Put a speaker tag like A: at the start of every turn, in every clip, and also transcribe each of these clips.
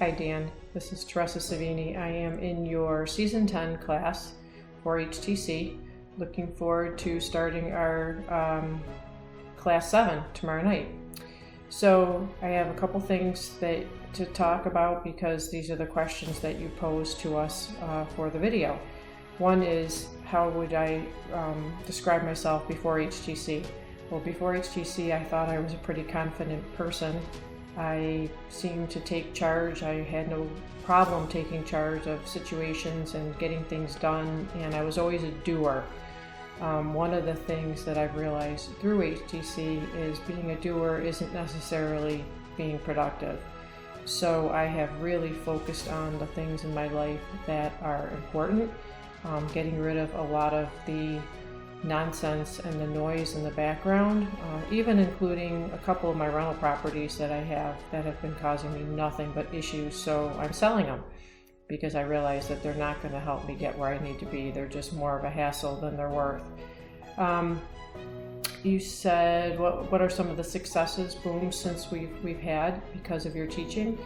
A: Hi Dan, this is Teresa Savini. I am in your Season 10 class for HTC. Looking forward to starting our Class 7 tomorrow night. So I have a couple things to talk about because these are the questions that you posed to us for the video. One is, how would I describe myself before HTC? Well, before HTC, I thought I was a pretty confident person. I seemed to take charge. I had no problem taking charge of situations and getting things done, and I was always a doer. One of the things that I've realized through HTC is being a doer isn't necessarily being productive. So I have really focused on the things in my life that are important, getting rid of a lot of the nonsense and the noise in the background, even including a couple of my rental properties that I have that have been causing me nothing but issues. So I'm selling them because I realize that they're not going to help me get where I need to be. They're just more of a hassle than they're worth. You said, what are some of the successes, boom, since we've had because of your teaching?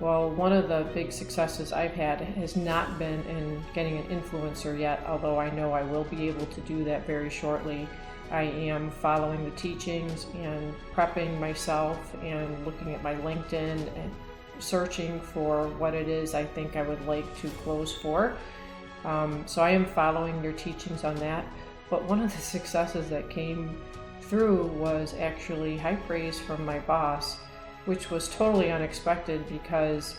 A: Well, one of the big successes I've had has not been in getting an influencer yet, although I know I will be able to do that very shortly. I am following the teachings and prepping myself and looking at my LinkedIn and searching for what it is I think I would like to close for. So I am following your teachings on that. But one of the successes that came through was actually high praise from my boss, which was totally unexpected because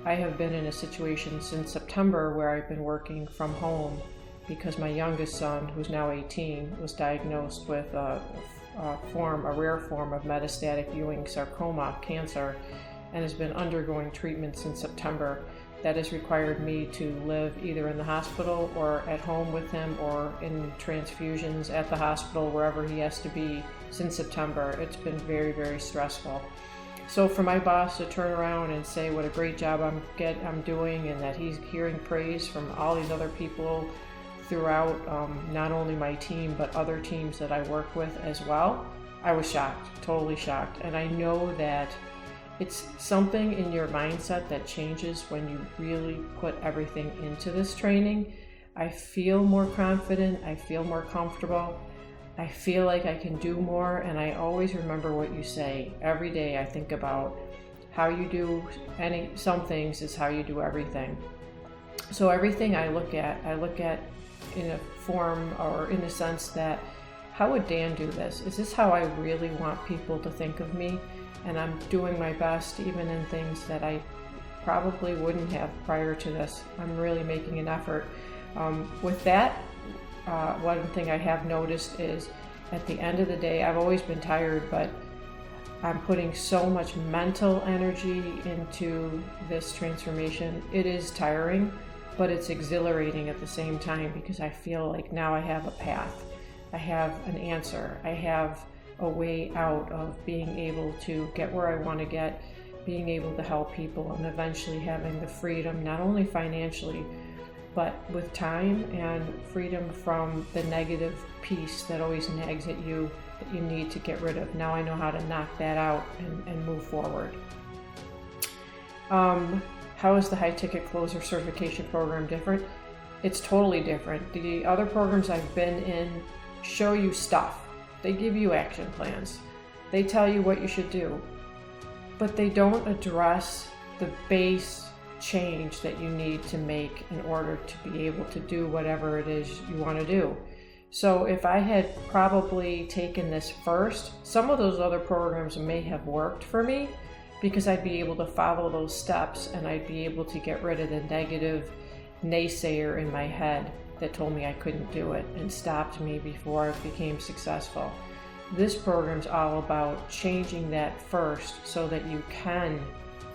A: I have been in a situation since September where I've been working from home because my youngest son, who's now 18, was diagnosed with a rare form of metastatic Ewing sarcoma cancer and has been undergoing treatment since September. That has required me to live either in the hospital or at home with him or in transfusions at the hospital, wherever he has to be, since September. It's been very, very stressful. So for my boss to turn around and say what a great job I'm doing and that he's hearing praise from all these other people throughout not only my team but other teams that I work with as well, I was shocked, totally shocked. And I know that it's something in your mindset that changes when you really put everything into this training. I feel more confident, I feel more comfortable. I feel like I can do more, and I always remember what you say. Every day I think about how you do some things is how you do everything. So everything I look at in a form or in a sense that, how would Dan do this? Is this how I really want people to think of me? And I'm doing my best even in things that I probably wouldn't have prior to this. I'm really making an effort. With that, one thing I have noticed is at the end of the day, I've always been tired, but I'm putting so much mental energy into this transformation. It is tiring, but it's exhilarating at the same time because I feel like now I have a path. I have an answer. I have a way out of being able to get where I want to get, being able to help people, and eventually having the freedom, not only financially, but with time and freedom from the negative piece that always nags at you that you need to get rid of. Now I know how to knock that out and move forward. How is the high ticket closer certification program different? It's totally different. The other programs I've been in show you stuff. They give you action plans. They tell you what you should do, but they don't address the base change that you need to make in order to be able to do whatever it is you want to do. So if I had probably taken this first, some of those other programs may have worked for me because I'd be able to follow those steps and I'd be able to get rid of the negative naysayer in my head that told me I couldn't do it and stopped me before I became successful. This program's all about changing that first so that you can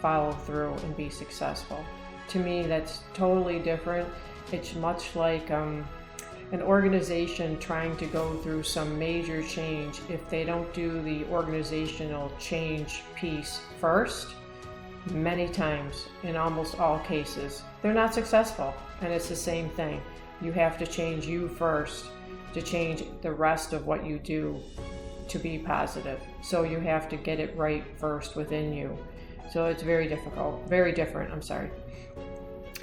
A: follow through and be successful. To me, that's totally different. It's much like an organization trying to go through some major change. If they don't do the organizational change piece first, many times, in almost all cases, they're not successful. And it's the same thing. You have to change you first to change the rest of what you do to be positive. So you have to get it right first within you. So it's very different, I'm sorry.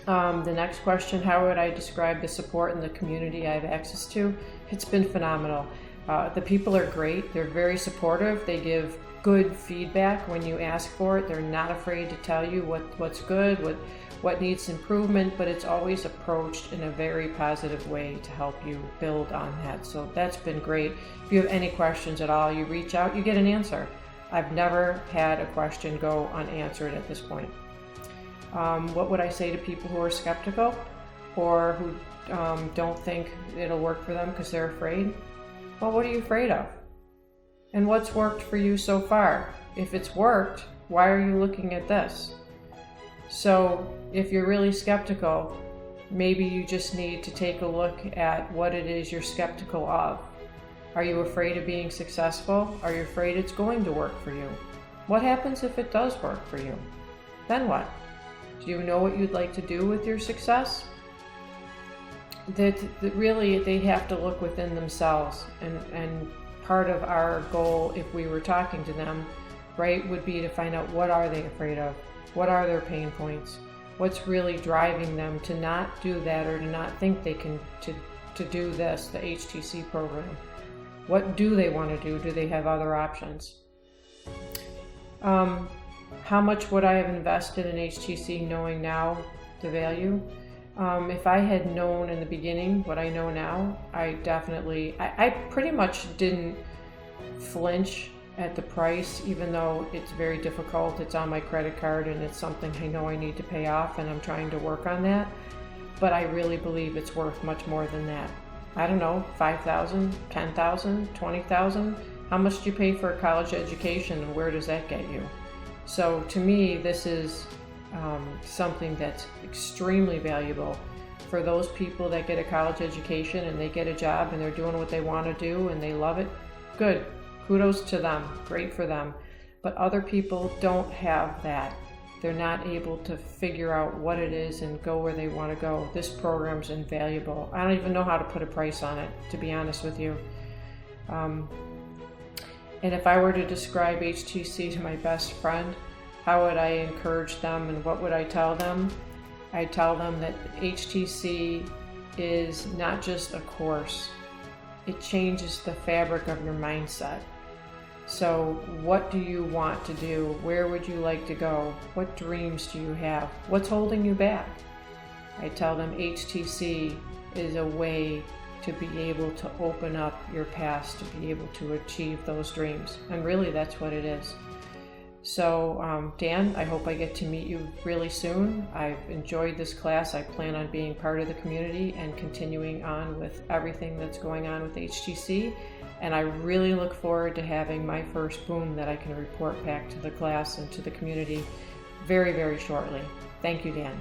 A: The next question, how would I describe the support in the community I have access to? It's been phenomenal. The people are great. They're very supportive. They give good feedback when you ask for it. They're not afraid to tell you what's good, what needs improvement, but it's always approached in a very positive way to help you build on that. So that's been great. If you have any questions at all, you reach out, you get an answer. I've never had a question go unanswered at this point. What would I say to people who are skeptical or who don't think it'll work for them because they're afraid? Well, what are you afraid of? And what's worked for you so far? If it's worked, why are you looking at this? So if you're really skeptical, maybe you just need to take a look at what it is you're skeptical of. Are you afraid of being successful? Are you afraid it's going to work for you? What happens if it does work for you? Then what? Do you know what you'd like to do with your success? That really they have to look within themselves, and part of our goal, if we were talking to them, right, would be to find out what are they afraid of? What are their pain points? What's really driving them to not do that or to not think they can to do this, the HTC program? What do they want to do? Do they have other options? How much would I have invested in HTC knowing now the value? If I had known in the beginning what I know now, I pretty much didn't flinch at the price, even though it's very difficult. It's on my credit card and it's something I know I need to pay off, and I'm trying to work on that. But I really believe it's worth much more than that. I don't know, $5,000, $10,000, $20,000? How much do you pay for a college education, and where does that get you? So to me, this is something that's extremely valuable for those people that get a college education and they get a job and they're doing what they want to do and they love it. Good. Kudos to them. Great for them. But other people don't have that. They're not able to figure out what it is and go where they want to go. This program's invaluable. I don't even know how to put a price on it, to be honest with you. And if I were to describe HTC to my best friend, how would I encourage them and what would I tell them? I'd tell them that HTC is not just a course. It changes the fabric of your mindset. So what do you want to do? Where would you like to go? What dreams do you have? What's holding you back? I tell them HTC is a way to be able to open up your past, to be able to achieve those dreams. And really that's what it is. So Dan, I hope I get to meet you really soon. I've enjoyed this class. I plan on being part of the community and continuing on with everything that's going on with HTC. And I really look forward to having my first boom that I can report back to the class and to the community very, very shortly. Thank you, Dan.